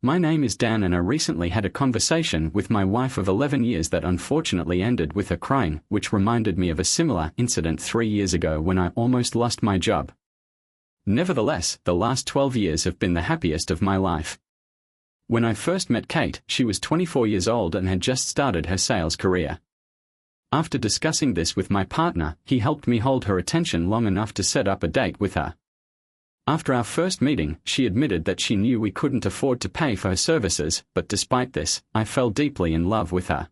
My name is Dan and I recently had a conversation with my wife of 11 years that unfortunately ended with her crying, which reminded me of a similar incident 3 years ago when I almost lost my job. Nevertheless, the last 12 years have been the happiest of my life. When I first met Kate, she was 24 years old and had just started her sales career. After discussing this with my partner, he helped me hold her attention long enough to set up a date with her. After our first meeting, she admitted that she knew we couldn't afford to pay for her services, but despite this, I fell deeply in love with her.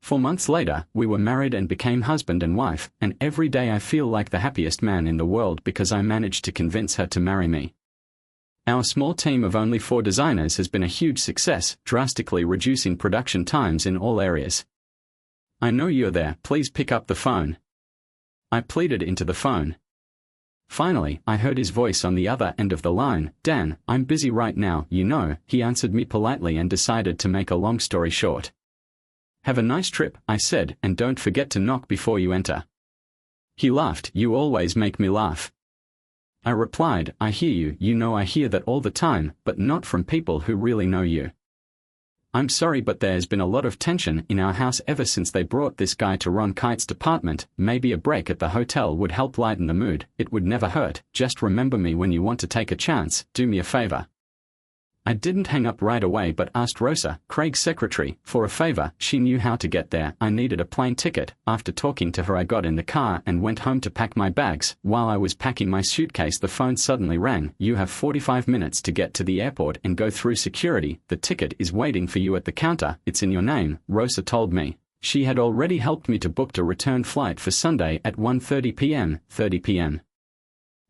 4 months later, we were married and became husband and wife, and every day I feel like the happiest man in the world because I managed to convince her to marry me. Our small team of only 4 designers has been a huge success, drastically reducing production times in all areas. I know you're there, please pick up the phone. I pleaded into the phone. Finally, I heard his voice on the other end of the line. Dan, I'm busy right now, you know, he answered me politely and decided to make a long story short. Have a nice trip, I said, and don't forget to knock before you enter. He laughed, you always make me laugh. I replied, I hear you, you know I hear that all the time, but not from people who really know you. I'm sorry but there's been a lot of tension in our house ever since they brought this guy to run Kite's department. Maybe a break at the hotel would help lighten the mood, it would never hurt, just remember me when you want to take a chance, do me a favor. I didn't hang up right away but asked Rosa, Craig's secretary, for a favor. She knew how to get there. I needed a plane ticket. After talking to her I got in the car and went home to pack my bags. While I was packing my suitcase the phone suddenly rang. You have 45 minutes to get to the airport and go through security. The ticket is waiting for you at the counter. It's in your name, Rosa told me. She had already helped me to book a return flight for Sunday at 1:30 p.m.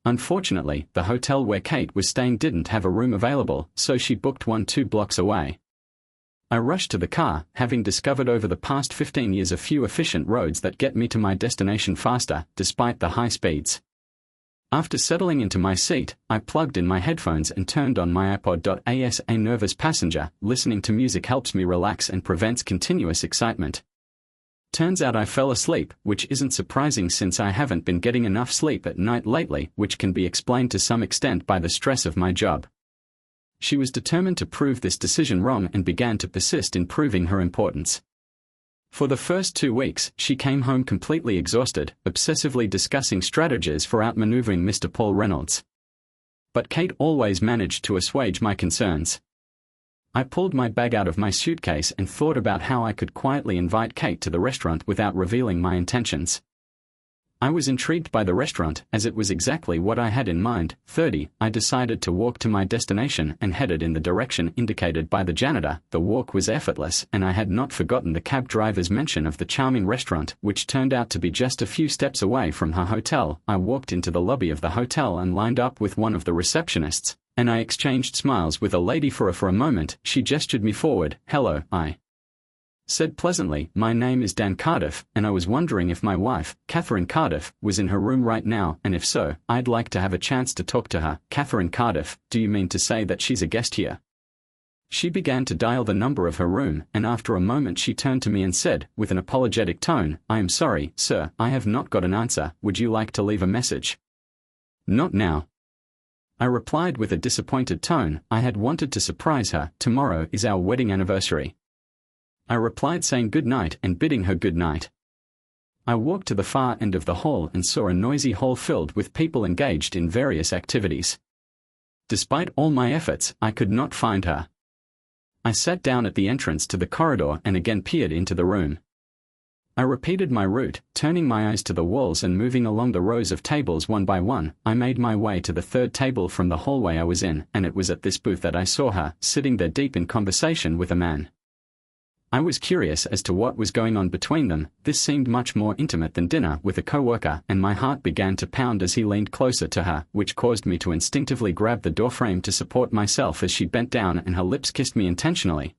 Unfortunately, the hotel where Kate was staying didn't have a room available, so she booked one 2 blocks away. I rushed to the car, having discovered over the past 15 years a few efficient roads that get me to my destination faster, despite the high speeds. After settling into my seat, I plugged in my headphones and turned on my iPod. As a nervous passenger, listening to music helps me relax and prevents continuous excitement. Turns out I fell asleep, which isn't surprising since I haven't been getting enough sleep at night lately, which can be explained to some extent by the stress of my job. She was determined to prove this decision wrong and began to persist in proving her importance. For the first 2 weeks, she came home completely exhausted, obsessively discussing strategies for outmaneuvering Mr. Paul Reynolds. But Kate always managed to assuage my concerns. I pulled my bag out of my suitcase and thought about how I could quietly invite Kate to the restaurant without revealing my intentions. I was intrigued by the restaurant, as it was exactly what I had in mind. I decided to walk to my destination and headed in the direction indicated by the janitor. The walk was effortless, and I had not forgotten the cab driver's mention of the charming restaurant, which turned out to be just a few steps away from her hotel. I walked into the lobby of the hotel and lined up with one of the receptionists, and I exchanged smiles with a lady. For a moment, she gestured me forward. Hello, I said pleasantly, my name is Dan Cardiff, and I was wondering if my wife, Catherine Cardiff, was in her room right now, and if so, I'd like to have a chance to talk to her. Catherine Cardiff, do you mean to say that she's a guest here? She began to dial the number of her room, and after a moment she turned to me and said, with an apologetic tone, I am sorry, sir, I have not got an answer. Would you like to leave a message? Not now. I replied with a disappointed tone. I had wanted to surprise her. Tomorrow is our wedding anniversary. I replied saying good night and bidding her good night. I walked to the far end of the hall and saw a noisy hall filled with people engaged in various activities. Despite all my efforts, I could not find her. I sat down at the entrance to the corridor and again peered into the room. I repeated my route, turning my eyes to the walls and moving along the rows of tables one by one. I made my way to the 3rd table from the hallway I was in, and it was at this booth that I saw her, sitting there deep in conversation with a man. I was curious as to what was going on between them. This seemed much more intimate than dinner with a coworker, and my heart began to pound as he leaned closer to her, which caused me to instinctively grab the doorframe to support myself as she bent down and her lips kissed me intentionally.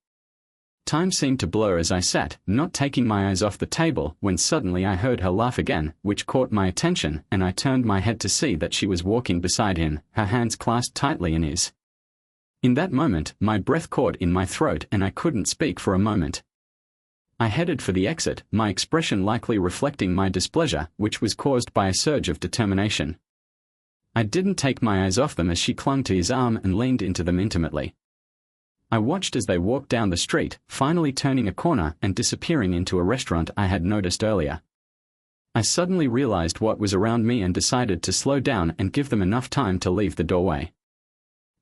Time seemed to blur as I sat, not taking my eyes off the table, when suddenly I heard her laugh again, which caught my attention, and I turned my head to see that she was walking beside him, her hands clasped tightly in his. In that moment, my breath caught in my throat and I couldn't speak for a moment. I headed for the exit, my expression likely reflecting my displeasure, which was caused by a surge of determination. I didn't take my eyes off them as she clung to his arm and leaned into them intimately. I watched as they walked down the street, finally turning a corner and disappearing into a restaurant I had noticed earlier. I suddenly realized what was around me and decided to slow down and give them enough time to leave the doorway.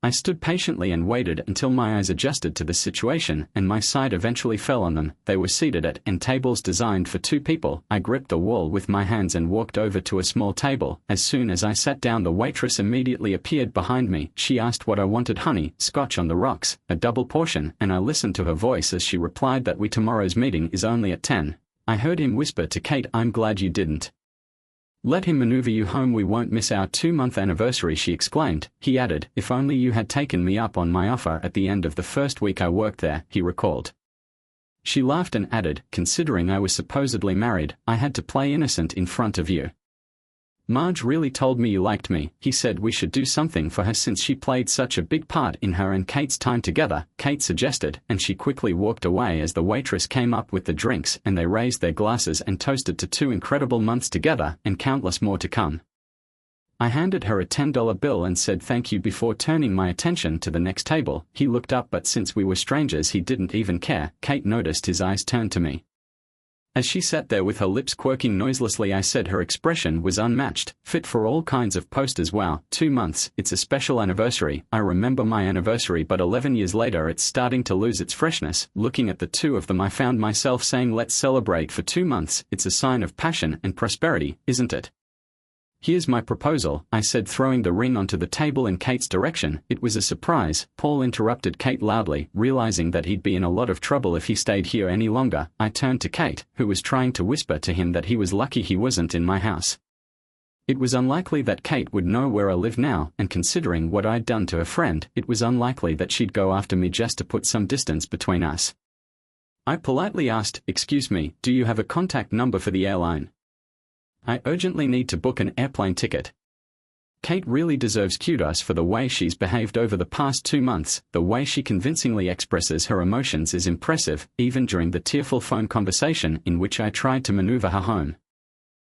I stood patiently and waited until my eyes adjusted to the situation and my sight eventually fell on them. They were seated at end tables designed for 2 people. I gripped the wall with my hands and walked over to a small table. As soon as I sat down, the waitress immediately appeared behind me. She asked what I wanted. Honey, scotch on the rocks, a double portion, and I listened to her voice as she replied that tomorrow's meeting is only at 10. I heard him whisper to Kate, I'm glad you didn't let him maneuver you home. We won't miss our 2-month anniversary, she exclaimed. He added, if only you had taken me up on my offer at the end of the first week I worked there, he recalled. She laughed and added, considering I was supposedly married, I had to play innocent in front of you. Marge really told me you liked me. He said we should do something for her since she played such a big part in her and Kate's time together, Kate suggested, and she quickly walked away as the waitress came up with the drinks and they raised their glasses and toasted to 2 incredible months together and countless more to come. I handed her a $10 bill and said thank you before turning my attention to the next table. He looked up, but since we were strangers he didn't even care. Kate noticed his eyes turned to me. As she sat there with her lips quirking noiselessly, I said her expression was unmatched, fit for all kinds of posters. Wow, 2 months, it's a special anniversary. I remember my anniversary, but 11 years later it's starting to lose its freshness. Looking at the 2 of them, I found myself saying let's celebrate for 2 months. It's a sign of passion and prosperity, isn't it? Here's my proposal, I said, throwing the ring onto the table in Kate's direction. It was a surprise, Paul interrupted Kate loudly, realizing that he'd be in a lot of trouble if he stayed here any longer. I turned to Kate, who was trying to whisper to him that he was lucky he wasn't in my house. It was unlikely that Kate would know where I lived now, and considering what I'd done to her friend, it was unlikely that she'd go after me just to put some distance between us. I politely asked, excuse me, do you have a contact number for the airline? I urgently need to book an airplane ticket. Kate really deserves kudos for the way she's behaved over the past 2 months. The way she convincingly expresses her emotions is impressive, even during the tearful phone conversation in which I tried to maneuver her home.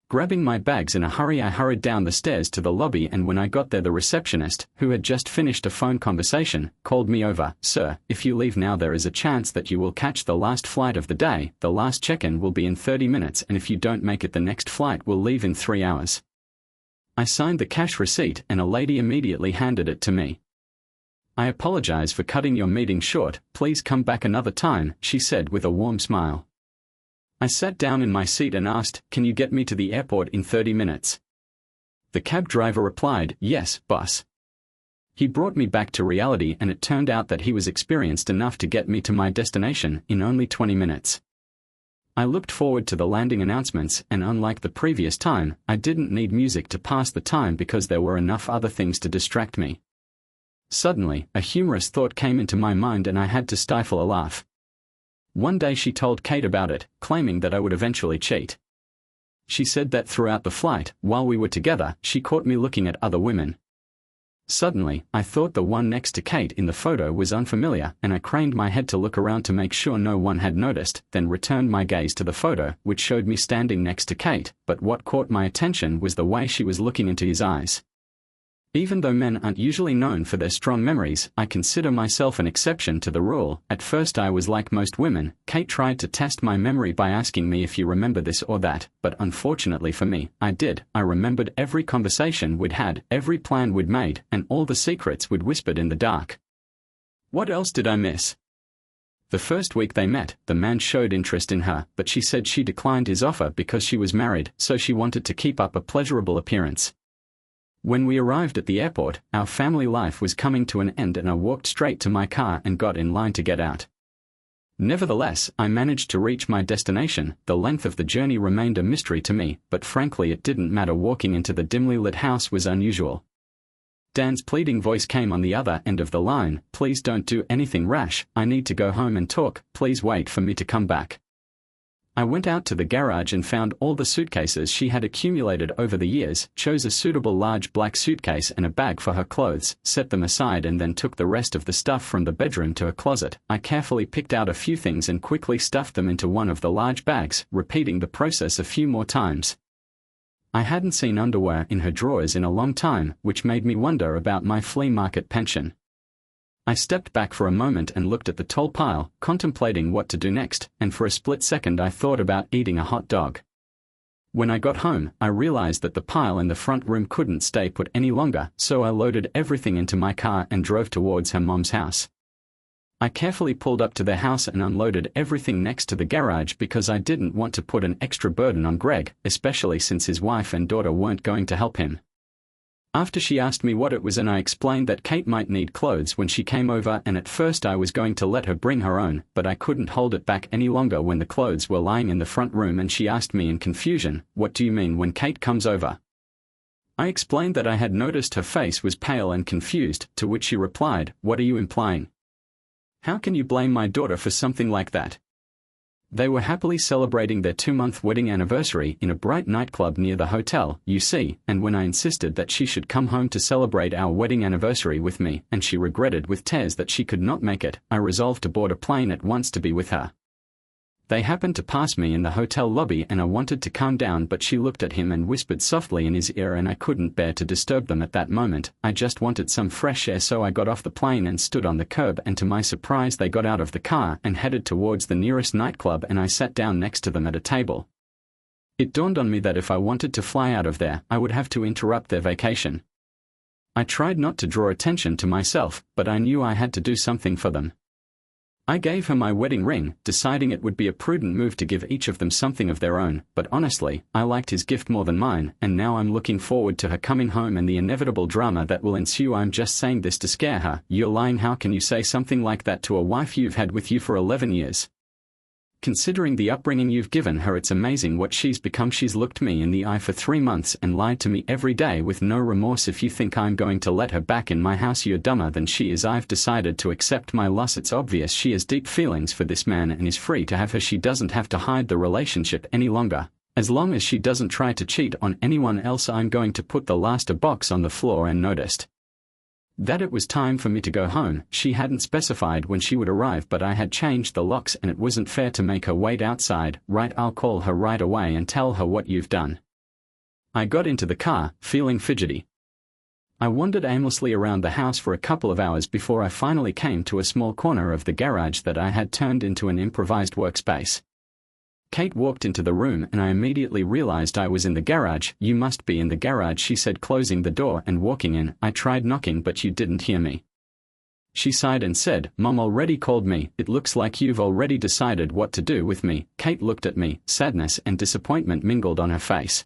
Grabbing my bags in a hurry, I hurried down the stairs to the lobby, and when I got there the receptionist, who had just finished a phone conversation, called me over. Sir, if you leave now there is a chance that you will catch the last flight of the day. The last check-in will be in 30 minutes and if you don't make it the next flight will leave in 3 hours. I signed the cash receipt and a lady immediately handed it to me. I apologize for cutting your meeting short, please come back another time, she said with a warm smile. I sat down in my seat and asked, can you get me to the airport in 30 minutes? The cab driver replied, yes, boss. He brought me back to reality, and it turned out that he was experienced enough to get me to my destination in only 20 minutes. I looked forward to the landing announcements, and unlike the previous time, I didn't need music to pass the time because there were enough other things to distract me. Suddenly, a humorous thought came into my mind and I had to stifle a laugh. One day she told Kate about it, claiming that I would eventually cheat. She said that throughout the flight, while we were together, she caught me looking at other women. Suddenly, I thought the one next to Kate in the photo was unfamiliar, and I craned my head to look around to make sure no one had noticed, then returned my gaze to the photo, which showed me standing next to Kate, but what caught my attention was the way she was looking into his eyes. Even though men aren't usually known for their strong memories, I consider myself an exception to the rule. At first I was like most women. Kate tried to test my memory by asking me if you remember this or that, but unfortunately for me, I did. I remembered every conversation we'd had, every plan we'd made, and all the secrets we'd whispered in the dark. What else did I miss? The first week they met, the man showed interest in her, but she said she declined his offer because she was married, so she wanted to keep up a pleasurable appearance. When we arrived at the airport, our family life was coming to an end and I walked straight to my car and got in line to get out. Nevertheless, I managed to reach my destination. The length of the journey remained a mystery to me, but frankly it didn't matter. Walking into the dimly lit house was unusual. Dan's pleading voice came on the other end of the line. Please don't do anything rash, I need to go home and talk, please wait for me to come back. I went out to the garage and found all the suitcases she had accumulated over the years, chose a suitable large black suitcase and a bag for her clothes, set them aside and then took the rest of the stuff from the bedroom to a closet. I carefully picked out a few things and quickly stuffed them into one of the large bags, repeating the process a few more times. I hadn't seen underwear in her drawers in a long time, which made me wonder about my flea market pension. I stepped back for a moment and looked at the tall pile, contemplating what to do next, and for a split second I thought about eating a hot dog. When I got home, I realized that the pile in the front room couldn't stay put any longer, so I loaded everything into my car and drove towards her mom's house. I carefully pulled up to their house and unloaded everything next to the garage because I didn't want to put an extra burden on Greg, especially since his wife and daughter weren't going to help him. After she asked me what it was and I explained that Kate might need clothes when she came over, and at first I was going to let her bring her own, but I couldn't hold it back any longer when the clothes were lying in the front room and she asked me in confusion, "What do you mean when Kate comes over?" I explained that I had noticed her face was pale and confused, to which she replied, "What are you implying? How can you blame my daughter for something like that?" They were happily celebrating their 2-month wedding anniversary in a bright nightclub near the hotel, you see, and when I insisted that she should come home to celebrate our wedding anniversary with me, and she regretted with tears that she could not make it, I resolved to board a plane at once to be with her. They happened to pass me in the hotel lobby and I wanted to calm down, but she looked at him and whispered softly in his ear, and I couldn't bear to disturb them at that moment. I just wanted some fresh air, so I got off the plane and stood on the curb, and to my surprise they got out of the car and headed towards the nearest nightclub, and I sat down next to them at a table. It dawned on me that if I wanted to fly out of there, I would have to interrupt their vacation. I tried not to draw attention to myself, but I knew I had to do something for them. I gave her my wedding ring, deciding it would be a prudent move to give each of them something of their own, but honestly, I liked his gift more than mine, and now I'm looking forward to her coming home and the inevitable drama that will ensue. I'm just saying this to scare her. You're lying. How can you say something like that to a wife you've had with you for 11 years? Considering the upbringing you've given her, it's amazing what she's become. She's looked me in the eye for 3 months and lied to me every day with no remorse. If you think I'm going to let her back in my house, you're dumber than she is. I've decided to accept my loss. It's obvious she has deep feelings for this man and is free to have her. She doesn't have to hide the relationship any longer. As long as she doesn't try to cheat on anyone else. I'm going to put the last box on the floor and noticed that it was time for me to go home. She hadn't specified when she would arrive, but I had changed the locks and it wasn't fair to make her wait outside. Right, I'll call her right away and tell her what you've done. I got into the car, feeling fidgety. I wandered aimlessly around the house for a couple of hours before I finally came to a small corner of the garage that I had turned into an improvised workspace. Kate walked into the room and I immediately realized I was in the garage. "You must be in the garage," she said, closing the door and walking in. "I tried knocking but you didn't hear me." She sighed and said, "Mom already called me. It looks like you've already decided what to do with me." Kate looked at me, sadness and disappointment mingled on her face.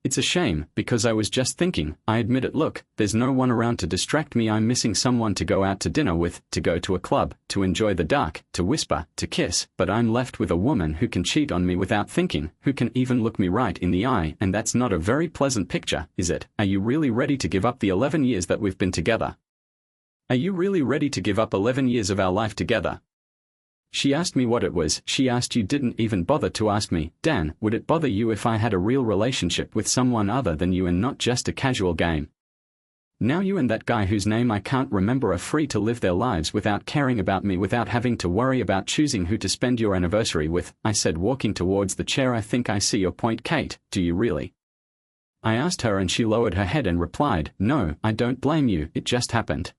"It's a shame, because I was just thinking," I admit it. "Look, there's no one around to distract me. I'm missing someone to go out to dinner with, to go to a club, to enjoy the dark, to whisper, to kiss, but I'm left with a woman who can cheat on me without thinking, who can even look me right in the eye, and that's not a very pleasant picture, is it? Are you really ready to give up the 11 years that we've been together? Are you really ready to give up 11 years of our life together?" She asked me what it was. She asked. "You didn't even bother to ask me." "Dan, would it bother you if I had a real relationship with someone other than you and not just a casual game? Now you and that guy whose name I can't remember are free to live their lives without caring about me, without having to worry about choosing who to spend your anniversary with," I said, walking towards the chair. "I think I see your point, Kate. Do you really?" I asked her and she lowered her head and replied, "No, I don't blame you. It just happened.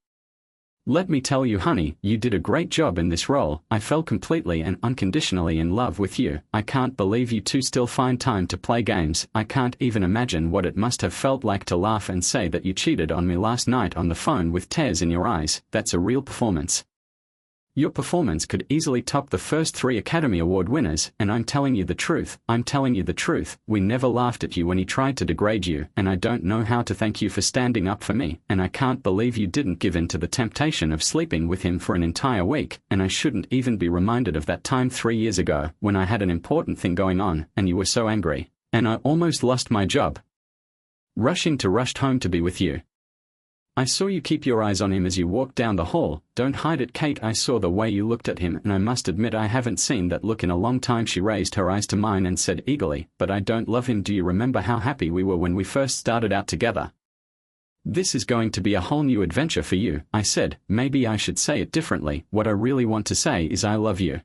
Let me tell you, honey, you did a great job in this role. I fell completely and unconditionally in love with you. I can't believe you two still find time to play games. I can't even imagine what it must have felt like to laugh and say that you cheated on me last night on the phone with tears in your eyes. That's a real performance. Your performance could easily top the first 3 Academy Award winners, and I'm telling you the truth. I'm telling you the truth. We never laughed at you when he tried to degrade you, and I don't know how to thank you for standing up for me, and I can't believe you didn't give in to the temptation of sleeping with him for an entire week, and I shouldn't even be reminded of that time 3 years ago, when I had an important thing going on, and you were so angry, and I almost lost my job. Rushed home to be with you. I saw you keep your eyes on him as you walked down the hall. Don't hide it, Kate. I saw the way you looked at him, and I must admit I haven't seen that look in a long time." She raised her eyes to mine and said eagerly, "But I don't love him. Do you remember how happy we were when we first started out together?" "This is going to be a whole new adventure for you," I said. "Maybe I should say it differently. What I really want to say is I love you.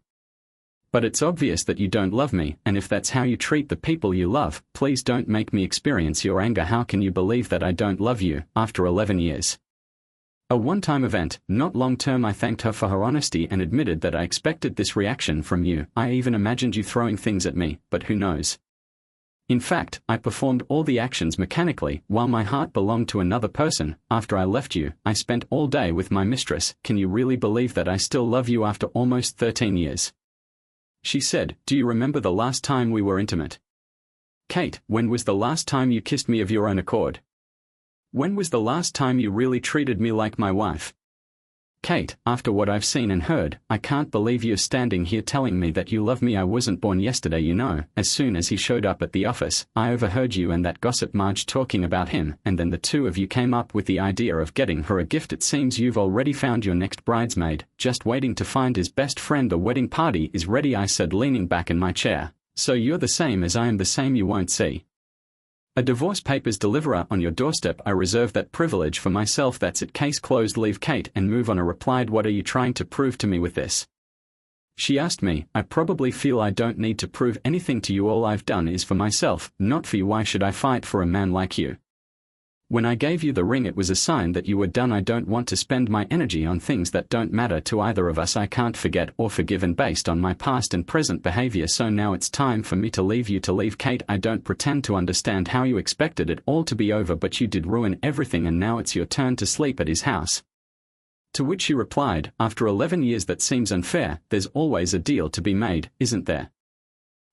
But it's obvious that you don't love me, and if that's how you treat the people you love, please don't make me experience your anger. How can you believe that I don't love you, after 11 years? A one-time event, not long-term. I thanked her for her honesty and admitted that I expected this reaction from you. I even imagined you throwing things at me, but who knows? In fact, I performed all the actions mechanically, while my heart belonged to another person. After I left you, I spent all day with my mistress. Can you really believe that I still love you after almost 13 years? She said, do you remember the last time we were intimate? Kate, when was the last time you kissed me of your own accord? When was the last time you really treated me like my wife? Kate, after what I've seen and heard, I can't believe you're standing here telling me that you love me. I wasn't born yesterday, you know. As soon as he showed up at the office, I overheard you and that gossip Marge talking about him, and then the two of you came up with the idea of getting her a gift. It seems you've already found your next bridesmaid, just waiting to find his best friend. The wedding party is ready, I said, leaning back in my chair. So you're the same as I am, the same you won't see. A divorce papers deliverer on your doorstep. I reserve that privilege for myself. That's it, case closed. Leave Kate and move on. I replied, what are you trying to prove to me with this? She asked me, I probably feel I don't need to prove anything to you. All I've done is for myself, not for you. Why should I fight for a man like you? When I gave you the ring, it was a sign that you were done. I don't want to spend my energy on things that don't matter to either of us. I can't forget or forgive, and based on my past and present behavior, so now it's time for me to leave you. To leave, Kate. I don't pretend to understand how you expected it all to be over, but you did ruin everything, and now it's your turn to sleep at his house. To which she replied, after 11 years, that seems unfair. There's always a deal to be made, isn't there?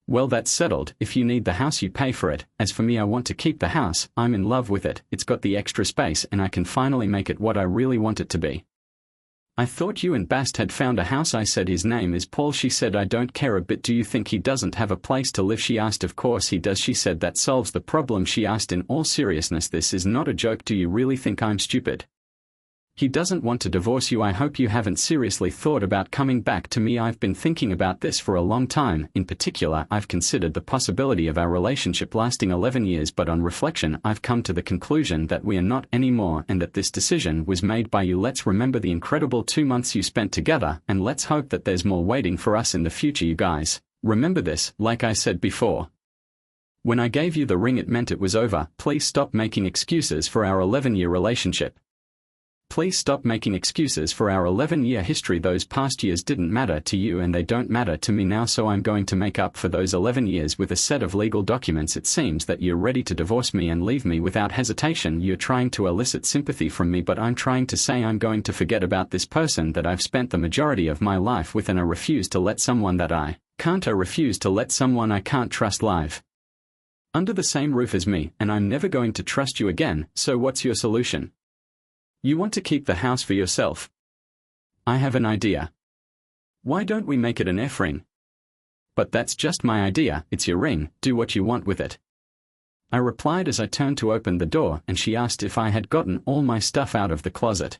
Well, that's settled. If you need the house, you pay for it. As for me, I want to keep the house. I'm in love with it. It's got the extra space and I can finally make it what I really want it to be. I thought you and Bast had found a house. I said, his name is Paul. She said, I don't care a bit. Do you think he doesn't have a place to live? She asked. Of course he does. She said, that solves the problem. She asked in all seriousness, this is not a joke. Do you really think I'm stupid? He doesn't want to divorce you. I hope you haven't seriously thought about coming back to me. I've been thinking about this for a long time. In particular, I've considered the possibility of our relationship lasting 11 years, but on reflection, I've come to the conclusion that we are not anymore, and that this decision was made by you. Let's remember the incredible 2 months you spent together, and let's hope that there's more waiting for us in the future. You guys, remember this. Like I said before, when I gave you the ring, it meant it was over. Please stop making excuses for our 11-year relationship. Please stop making excuses for our 11-year history. Those past years didn't matter to you and they don't matter to me now, so I'm going to make up for those 11 years with a set of legal documents. It seems that you're ready to divorce me and leave me without hesitation. You're trying to elicit sympathy from me, but I'm trying to say I'm going to forget about this person that I've spent the majority of my life with, and I refuse to let someone that I refuse to let someone I can't trust live under the same roof as me, and I'm never going to trust you again. So what's your solution? You want to keep the house for yourself? I have an idea. Why don't we make it an F ring? But that's just my idea. It's your ring. Do what you want with it. I replied as I turned to open the door, and she asked if I had gotten all my stuff out of the closet.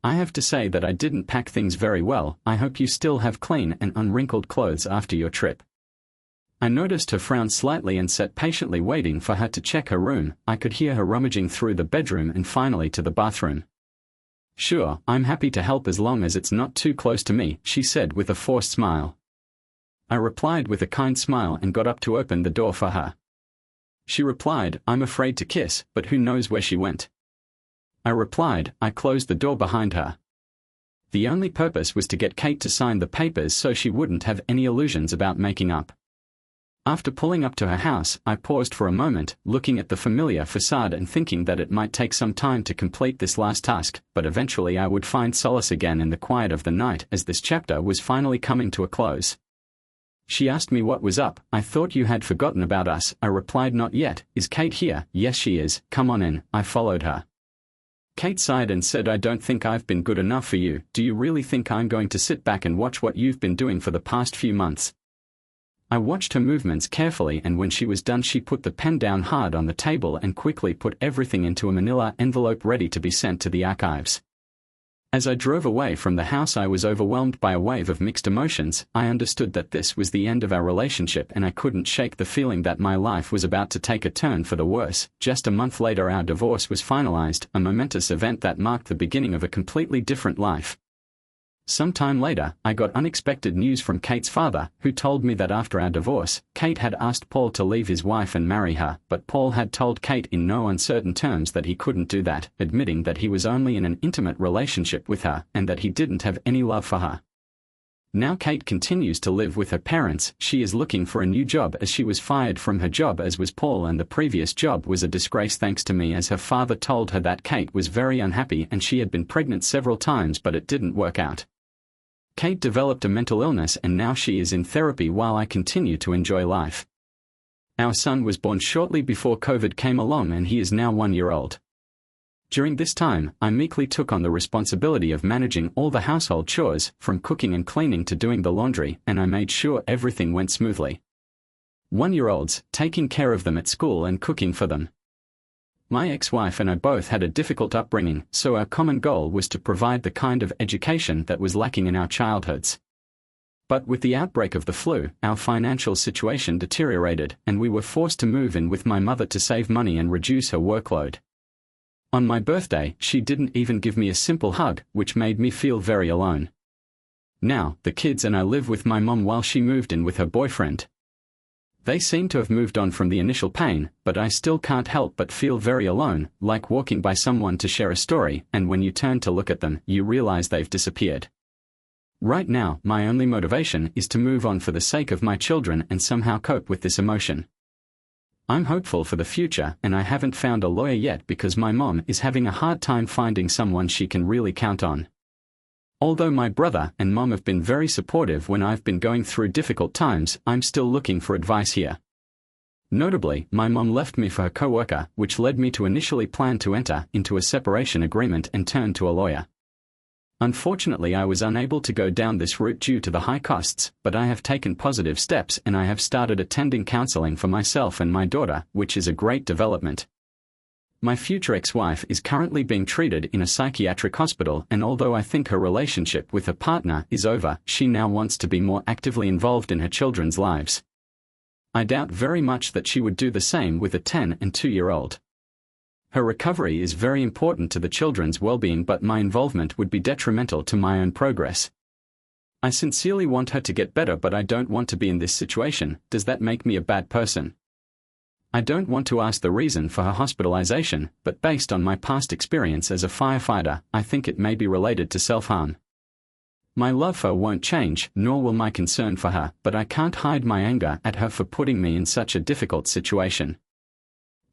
I have to say that I didn't pack things very well. I hope you still have clean and unwrinkled clothes after your trip. I noticed her frown slightly and sat patiently waiting for her to check her room. I could hear her rummaging through the bedroom and finally to the bathroom. Sure, I'm happy to help as long as it's not too close to me, she said with a forced smile. I replied with a kind smile and got up to open the door for her. She replied, I'm afraid to kiss, but who knows where she went. I replied, I closed the door behind her. The only purpose was to get Kate to sign the papers so she wouldn't have any illusions about making up. After pulling up to her house, I paused for a moment, looking at the familiar facade and thinking that it might take some time to complete this last task, but eventually I would find solace again in the quiet of the night as this chapter was finally coming to a close. She asked me what was up. I thought you had forgotten about us. I replied, not yet. Is Kate here? Yes, she is. Come on in. I followed her. Kate sighed and said, I don't think I've been good enough for you. Do you really think I'm going to sit back and watch what you've been doing for the past few months? I watched her movements carefully, and when she was done she put the pen down hard on the table and quickly put everything into a manila envelope ready to be sent to the archives. As I drove away from the house, I was overwhelmed by a wave of mixed emotions. I understood that this was the end of our relationship, and I couldn't shake the feeling that my life was about to take a turn for the worse. Just a month later our divorce was finalized, a momentous event that marked the beginning of a completely different life. Some time later, I got unexpected news from Kate's father, who told me that after our divorce, Kate had asked Paul to leave his wife and marry her, but Paul had told Kate in no uncertain terms that he couldn't do that, admitting that he was only in an intimate relationship with her and that he didn't have any love for her. Now Kate continues to live with her parents. She is looking for a new job as she was fired from her job, as was Paul, and the previous job was a disgrace thanks to me, as her father told her that Kate was very unhappy and she had been pregnant several times but it didn't work out. Kate developed a mental illness and now she is in therapy while I continue to enjoy life. Our son was born shortly before COVID came along and he is now 1 year old. During this time, I meekly took on the responsibility of managing all the household chores, from cooking and cleaning to doing the laundry, and I made sure everything went smoothly. 1-year-olds, taking care of them at school and cooking for them. My ex-wife and I both had a difficult upbringing, so our common goal was to provide the kind of education that was lacking in our childhoods. But with the outbreak of the flu, our financial situation deteriorated, and we were forced to move in with my mother to save money and reduce her workload. On my birthday, she didn't even give me a simple hug, which made me feel very alone. Now, the kids and I live with my mom while she moved in with her boyfriend. They seem to have moved on from the initial pain, but I still can't help but feel very alone, like walking by someone to share a story, and when you turn to look at them, you realize they've disappeared. Right now, my only motivation is to move on for the sake of my children and somehow cope with this emotion. I'm hopeful for the future, and I haven't found a lawyer yet because my mom is having a hard time finding someone she can really count on. Although my brother and mom have been very supportive when I've been going through difficult times, I'm still looking for advice here. Notably, my mom left me for her co-worker, which led me to initially plan to enter into a separation agreement and turn to a lawyer. Unfortunately, I was unable to go down this route due to the high costs, but I have taken positive steps and I have started attending counseling for myself and my daughter, which is a great development. My future ex-wife is currently being treated in a psychiatric hospital, and although I think her relationship with her partner is over, she now wants to be more actively involved in her children's lives. I doubt very much that she would do the same with a 10 and 2-year-old. Her recovery is very important to the children's well-being, but my involvement would be detrimental to my own progress. I sincerely want her to get better, but I don't want to be in this situation. Does that make me a bad person? I don't want to ask the reason for her hospitalization, but based on my past experience as a firefighter, I think it may be related to self-harm. My love for her won't change, nor will my concern for her, but I can't hide my anger at her for putting me in such a difficult situation.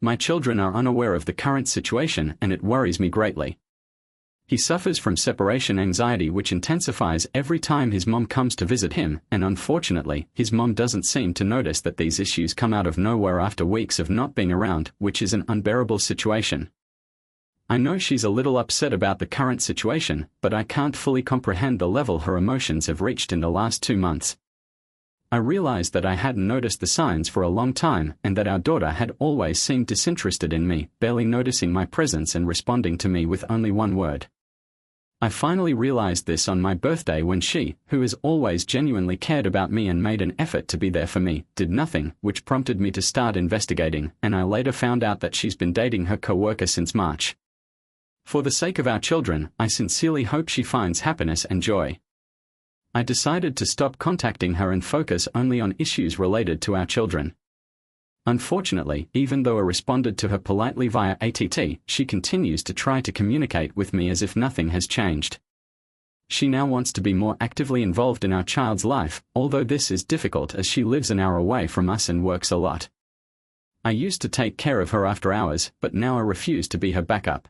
My children are unaware of the current situation and it worries me greatly. He suffers from separation anxiety, which intensifies every time his mom comes to visit him, and unfortunately, his mom doesn't seem to notice that these issues come out of nowhere after weeks of not being around, which is an unbearable situation. I know she's a little upset about the current situation, but I can't fully comprehend the level her emotions have reached in the last 2 months. I realized that I hadn't noticed the signs for a long time, and that our daughter had always seemed disinterested in me, barely noticing my presence and responding to me with only one word. I finally realized this on my birthday when she, who has always genuinely cared about me and made an effort to be there for me, did nothing, which prompted me to start investigating, and I later found out that she's been dating her co-worker since March. For the sake of our children, I sincerely hope she finds happiness and joy. I decided to stop contacting her and focus only on issues related to our children. Unfortunately, even though I responded to her politely via ATT, she continues to try to communicate with me as if nothing has changed. She now wants to be more actively involved in our child's life, although this is difficult as she lives an hour away from us and works a lot. I used to take care of her after hours, but now I refuse to be her backup.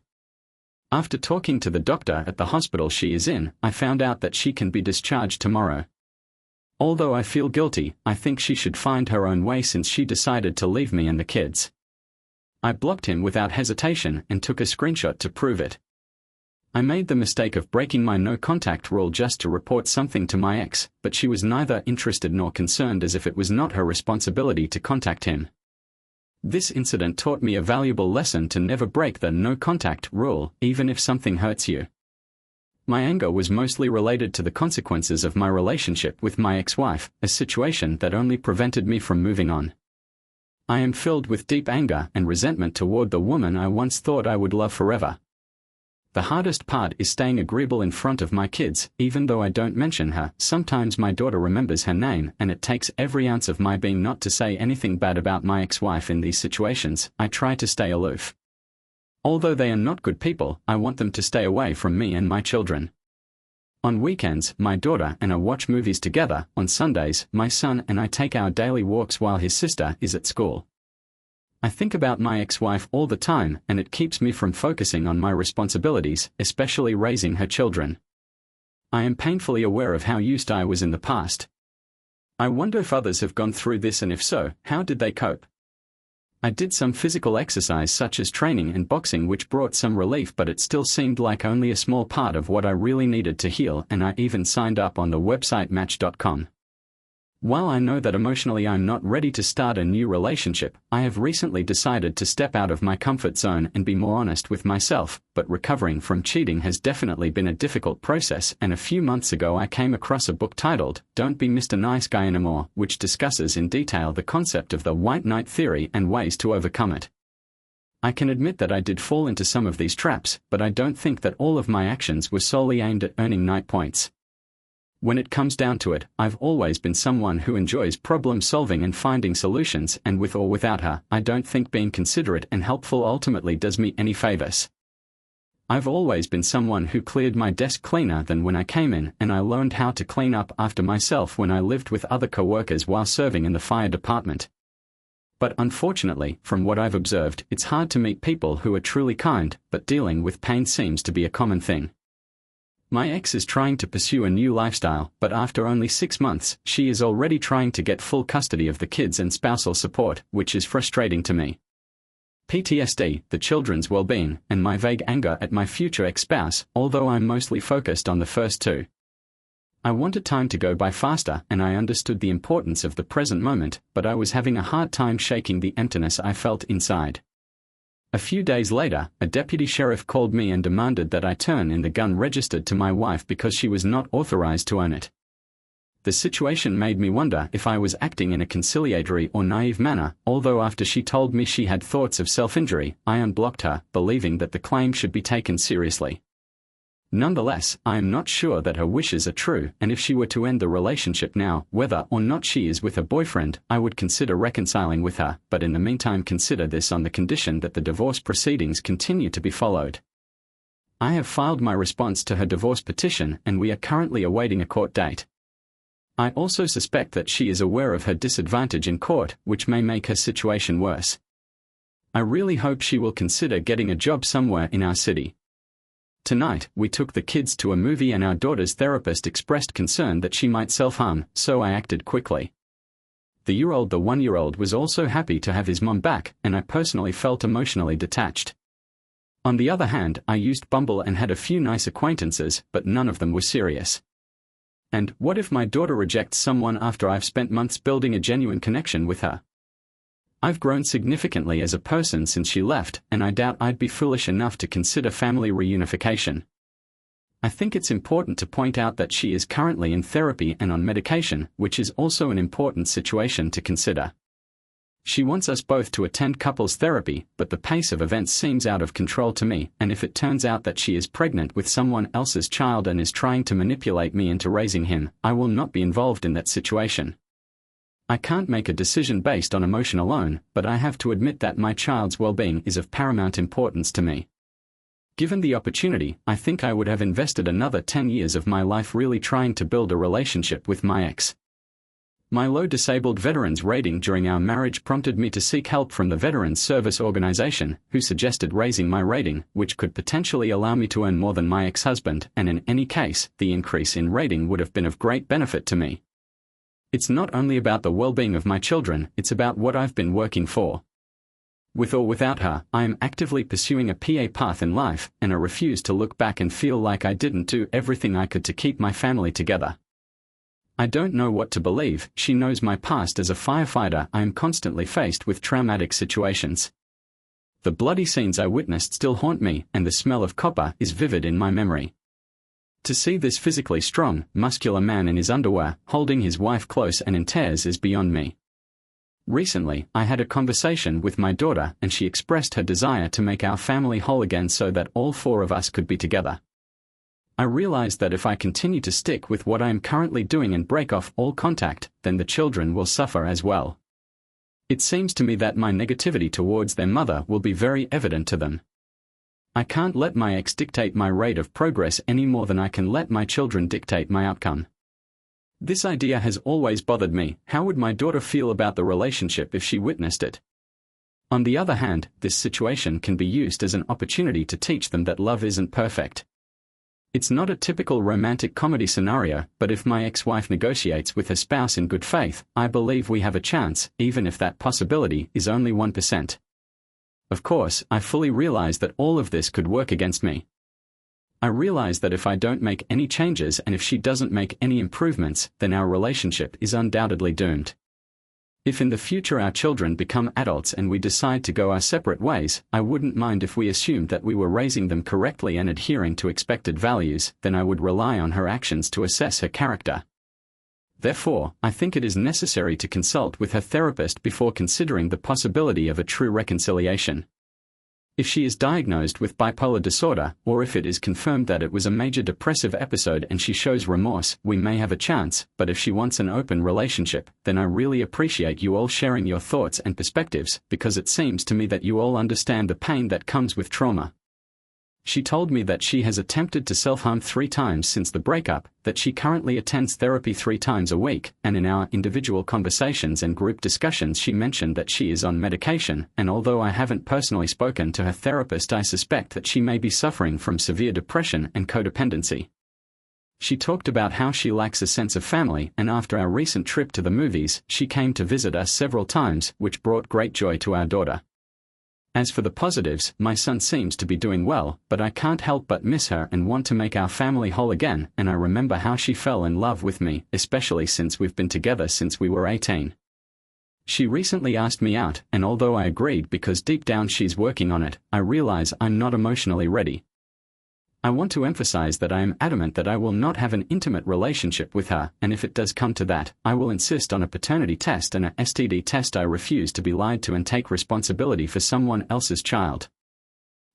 After talking to the doctor at the hospital she is in, I found out that she can be discharged tomorrow. Although I feel guilty, I think she should find her own way since she decided to leave me and the kids. I blocked him without hesitation and took a screenshot to prove it. I made the mistake of breaking my no-contact rule just to report something to my ex, but she was neither interested nor concerned, as if it was not her responsibility to contact him. This incident taught me a valuable lesson to never break the no-contact rule, even if something hurts you. My anger was mostly related to the consequences of my relationship with my ex-wife, a situation that only prevented me from moving on. I am filled with deep anger and resentment toward the woman I once thought I would love forever. The hardest part is staying agreeable in front of my kids, even though I don't mention her. Sometimes my daughter remembers her name, and it takes every ounce of my being not to say anything bad about my ex-wife in these situations. I try to stay aloof. Although they are not good people, I want them to stay away from me and my children. On weekends, my daughter and I watch movies together. On Sundays, my son and I take our daily walks while his sister is at school. I think about my ex-wife all the time, and it keeps me from focusing on my responsibilities, especially raising her children. I am painfully aware of how used I was in the past. I wonder if others have gone through this, and if so, how did they cope? I did some physical exercise such as training and boxing, which brought some relief, but it still seemed like only a small part of what I really needed to heal, and I even signed up on the website Match.com. While I know that emotionally I'm not ready to start a new relationship, I have recently decided to step out of my comfort zone and be more honest with myself. But recovering from cheating has definitely been a difficult process, and a few months ago I came across a book titled Don't Be Mr. Nice Guy Anymore, which discusses in detail the concept of the white knight theory and ways to overcome it. I can admit that I did fall into some of these traps, but I don't think that all of my actions were solely aimed at earning knight points. When it comes down to it, I've always been someone who enjoys problem solving and finding solutions, and with or without her, I don't think being considerate and helpful ultimately does me any favors. I've always been someone who cleared my desk cleaner than when I came in, and I learned how to clean up after myself when I lived with other co-workers while serving in the fire department. But unfortunately, from what I've observed, it's hard to meet people who are truly kind, but dealing with pain seems to be a common thing. My ex is trying to pursue a new lifestyle, but after only 6 months, she is already trying to get full custody of the kids and spousal support, which is frustrating to me. PTSD, the children's well-being, and my vague anger at my future ex-spouse, although I'm mostly focused on the first two. I wanted time to go by faster, and I understood the importance of the present moment, but I was having a hard time shaking the emptiness I felt inside. A few days later, a deputy sheriff called me and demanded that I turn in the gun registered to my wife because she was not authorized to own it. The situation made me wonder if I was acting in a conciliatory or naive manner, although after she told me she had thoughts of self-injury, I unblocked her, believing that the claim should be taken seriously. Nonetheless, I am not sure that her wishes are true, and if she were to end the relationship now, whether or not she is with her boyfriend, I would consider reconciling with her, but in the meantime consider this on the condition that the divorce proceedings continue to be followed. I have filed my response to her divorce petition, and we are currently awaiting a court date. I also suspect that she is aware of her disadvantage in court, which may make her situation worse. I really hope she will consider getting a job somewhere in our city. Tonight, we took the kids to a movie and our daughter's therapist expressed concern that she might self-harm, so I acted quickly. The 1-year-old was also happy to have his mom back, and I personally felt emotionally detached. On the other hand, I used Bumble and had a few nice acquaintances, but none of them were serious. And what if my daughter rejects someone after I've spent months building a genuine connection with her? I've grown significantly as a person since she left, and I doubt I'd be foolish enough to consider family reunification. I think it's important to point out that she is currently in therapy and on medication, which is also an important situation to consider. She wants us both to attend couples therapy, but the pace of events seems out of control to me, and if it turns out that she is pregnant with someone else's child and is trying to manipulate me into raising him, I will not be involved in that situation. I can't make a decision based on emotion alone, but I have to admit that my child's well-being is of paramount importance to me. Given the opportunity, I think I would have invested another 10 years of my life really trying to build a relationship with my ex. My low disabled veterans rating during our marriage prompted me to seek help from the Veterans Service Organization, who suggested raising my rating, which could potentially allow me to earn more than my ex-husband, and in any case, the increase in rating would have been of great benefit to me. It's not only about the well-being of my children, it's about what I've been working for. With or without her, I am actively pursuing a PA path in life, and I refuse to look back and feel like I didn't do everything I could to keep my family together. I don't know what to believe. She knows my past as a firefighter. I am constantly faced with traumatic situations. The bloody scenes I witnessed still haunt me, and the smell of copper is vivid in my memory. To see this physically strong, muscular man in his underwear, holding his wife close and in tears is beyond me. Recently, I had a conversation with my daughter and she expressed her desire to make our family whole again so that all four of us could be together. I realized that if I continue to stick with what I am currently doing and break off all contact, then the children will suffer as well. It seems to me that my negativity towards their mother will be very evident to them. I can't let my ex dictate my rate of progress any more than I can let my children dictate my outcome. This idea has always bothered me. How would my daughter feel about the relationship if she witnessed it? On the other hand, this situation can be used as an opportunity to teach them that love isn't perfect. It's not a typical romantic comedy scenario, but if my ex-wife negotiates with her spouse in good faith, I believe we have a chance, even if that possibility is only 1%. Of course, I fully realize that all of this could work against me. I realize that if I don't make any changes and if she doesn't make any improvements, then our relationship is undoubtedly doomed. If in the future our children become adults and we decide to go our separate ways, I wouldn't mind if we assumed that we were raising them correctly and adhering to expected values, then I would rely on her actions to assess her character. Therefore, I think it is necessary to consult with her therapist before considering the possibility of a true reconciliation. If she is diagnosed with bipolar disorder, or if it is confirmed that it was a major depressive episode and she shows remorse, we may have a chance, but if she wants an open relationship, then I really appreciate you all sharing your thoughts and perspectives, because it seems to me that you all understand the pain that comes with trauma. She told me that she has attempted to self-harm 3 times since the breakup, that she currently attends therapy 3 times a week, and in our individual conversations and group discussions she mentioned that she is on medication, and although I haven't personally spoken to her therapist, I suspect that she may be suffering from severe depression and codependency. She talked about how she lacks a sense of family, and after our recent trip to the movies, she came to visit us several times, which brought great joy to our daughter. As for the positives, my son seems to be doing well, but I can't help but miss her and want to make our family whole again, and I remember how she fell in love with me, especially since we've been together since we were 18. She recently asked me out, and although I agreed because deep down she's working on it, I realize I'm not emotionally ready. I want to emphasize that I am adamant that I will not have an intimate relationship with her, and if it does come to that, I will insist on a paternity test and a STD test. I refuse to be lied to and take responsibility for someone else's child.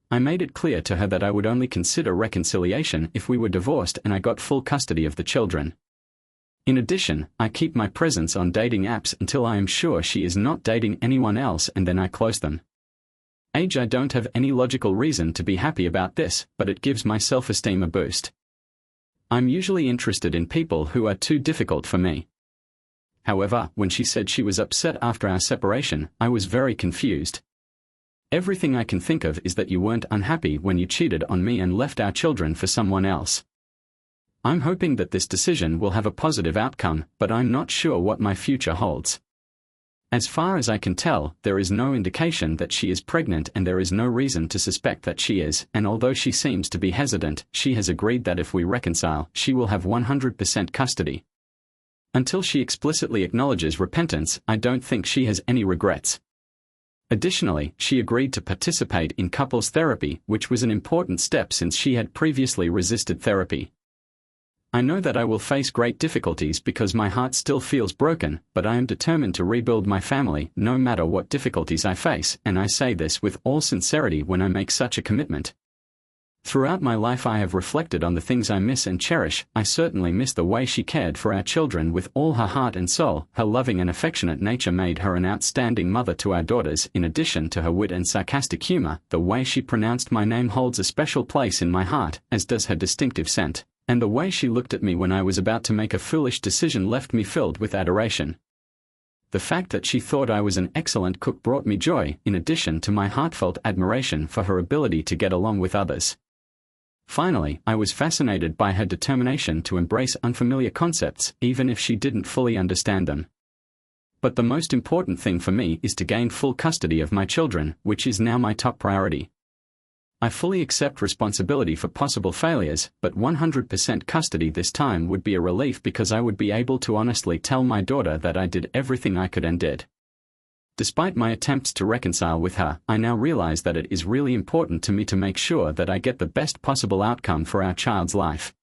I made it clear to her that I would only consider reconciliation if we were divorced and I got full custody of the children. In addition, I keep my presence on dating apps until I am sure she is not dating anyone else, and then I close them. I don't have any logical reason to be happy about this, but it gives my self-esteem a boost. I'm usually interested in people who are too difficult for me. However, when she said she was upset after our separation, I was very confused. Everything I can think of is that you weren't unhappy when you cheated on me and left our children for someone else. I'm hoping that this decision will have a positive outcome, but I'm not sure what my future holds. As far as I can tell, there is no indication that she is pregnant and there is no reason to suspect that she is, and although she seems to be hesitant, she has agreed that if we reconcile, she will have 100% custody. Until she explicitly acknowledges repentance, I don't think she has any regrets. Additionally, she agreed to participate in couples therapy, which was an important step since she had previously resisted therapy. I know that I will face great difficulties because my heart still feels broken, but I am determined to rebuild my family no matter what difficulties I face, and I say this with all sincerity when I make such a commitment. Throughout my life I have reflected on the things I miss and cherish. I certainly miss the way she cared for our children with all her heart and soul. Her loving and affectionate nature made her an outstanding mother to our daughters. In addition to her wit and sarcastic humor, the way she pronounced my name holds a special place in my heart, as does her distinctive scent. And the way she looked at me when I was about to make a foolish decision left me filled with adoration. The fact that she thought I was an excellent cook brought me joy, in addition to my heartfelt admiration for her ability to get along with others. Finally, I was fascinated by her determination to embrace unfamiliar concepts, even if she didn't fully understand them. But the most important thing for me is to gain full custody of my children, which is now my top priority. I fully accept responsibility for possible failures, but 100% custody this time would be a relief because I would be able to honestly tell my daughter that I did everything I could and did. Despite my attempts to reconcile with her, I now realize that it is really important to me to make sure that I get the best possible outcome for our child's life.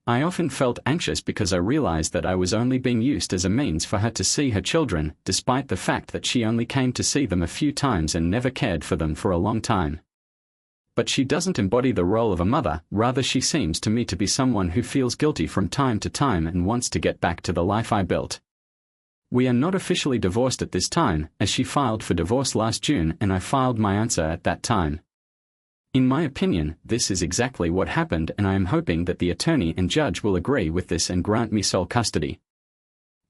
I often felt anxious because I realized that I was only being used as a means for her to see her children, despite the fact that she only came to see them a few times and never cared for them for a long time. But she doesn't embody the role of a mother, rather she seems to me to be someone who feels guilty from time to time and wants to get back to the life I built. We are not officially divorced at this time, as she filed for divorce last June and I filed my answer at that time. In my opinion, this is exactly what happened, and I am hoping that the attorney and judge will agree with this and grant me sole custody.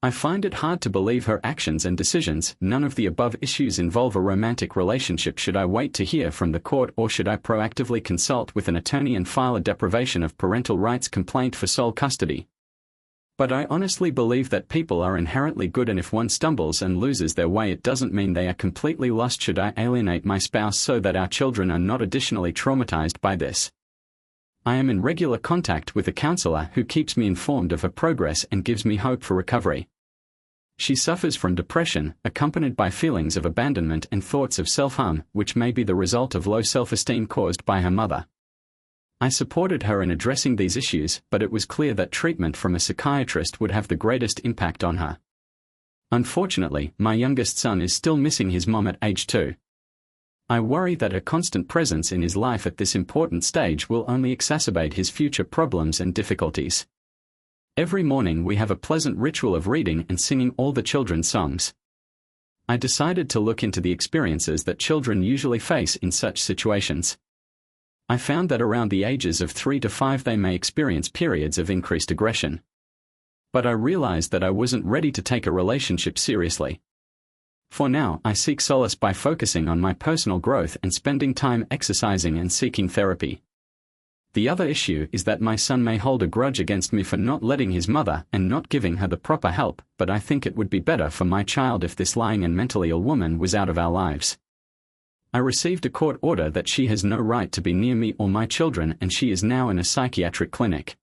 I find it hard to believe her actions and decisions. None of the above issues involve a romantic relationship. Should I wait to hear from the court, or should I proactively consult with an attorney and file a deprivation of parental rights complaint for sole custody? But I honestly believe that people are inherently good, and if one stumbles and loses their way, it doesn't mean they are completely lost. Should I alienate my spouse so that our children are not additionally traumatized by this? I am in regular contact with a counselor who keeps me informed of her progress and gives me hope for recovery. She suffers from depression, accompanied by feelings of abandonment and thoughts of self-harm, which may be the result of low self-esteem caused by her mother. I supported her in addressing these issues, but it was clear that treatment from a psychiatrist would have the greatest impact on her. Unfortunately, my youngest son is still missing his mom at age 2. I worry that her constant presence in his life at this important stage will only exacerbate his future problems and difficulties. Every morning we have a pleasant ritual of reading and singing all the children's songs. I decided to look into the experiences that children usually face in such situations. I found that around the ages of 3 to 5 they may experience periods of increased aggression. But I realized that I wasn't ready to take a relationship seriously. For now, I seek solace by focusing on my personal growth and spending time exercising and seeking therapy. The other issue is that my son may hold a grudge against me for not letting his mother and not giving her the proper help, but I think it would be better for my child if this lying and mentally ill woman was out of our lives. I received a court order that she has no right to be near me or my children, and she is now in a psychiatric clinic.